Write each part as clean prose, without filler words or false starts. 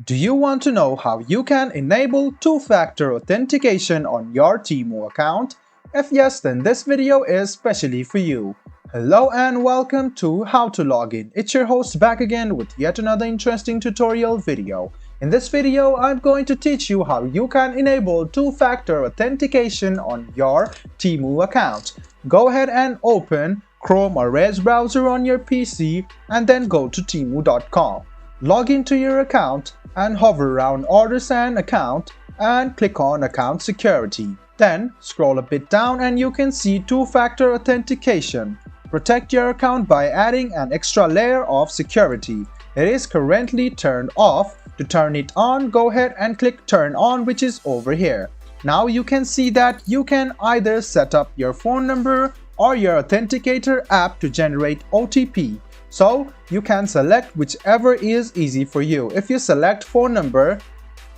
Do you want to know how you can enable two-factor authentication on your Temu account? If yes, then this video is specially for you. Hello and welcome to How to Login. It's your host back again with yet another interesting tutorial video. In this video, I'm going to teach you how you can enable two-factor authentication on your Temu account. Go ahead and open Chrome or Edge browser on your PC and then go to temu.com. Log into your account and hover around Orders and Account and click on Account Security. Then scroll a bit down and you can see two-factor authentication. Protect your account by adding an extra layer of security. It is currently turned off. To turn it on, go ahead and click Turn On, which is over here. Now you can see that you can either set up your phone number or your Authenticator app to generate OTP. So you can select whichever is easy for you. If you select phone number,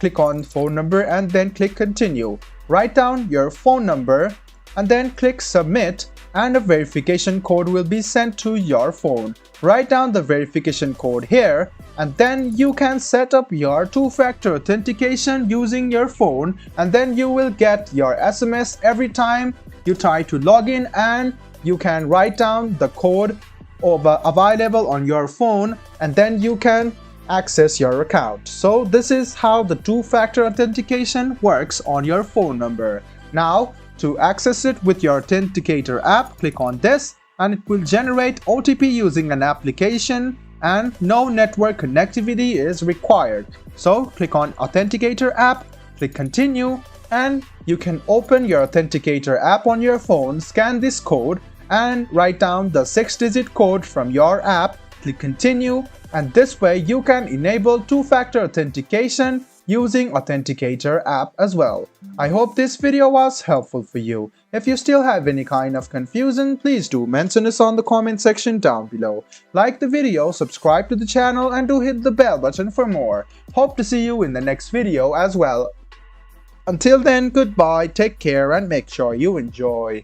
click on phone number and then click continue. Write down your phone number and then click submit and a verification code will be sent to your phone. Write down the verification code here and then you can set up your two-factor authentication using your phone, and then you will get your SMS every time you try to log in, and you can write down the code available on your phone and then you can access your account. So this is how the two-factor authentication works on your phone number. Now to access it with your Authenticator app, click on this and it will generate OTP using an application and no network connectivity is required. So click on Authenticator app, click continue and you can open your Authenticator app on your phone, scan this code and write down the 6-digit code from your app, click continue, and this way you can enable two-factor authentication using Authenticator app as well. I hope this video was helpful for you. If you still have any kind of confusion, please do mention us on the comment section down below. Like the video, subscribe to the channel and do hit the bell button for more. Hope to see you in the next video as well. Until then, goodbye, take care and make sure you enjoy.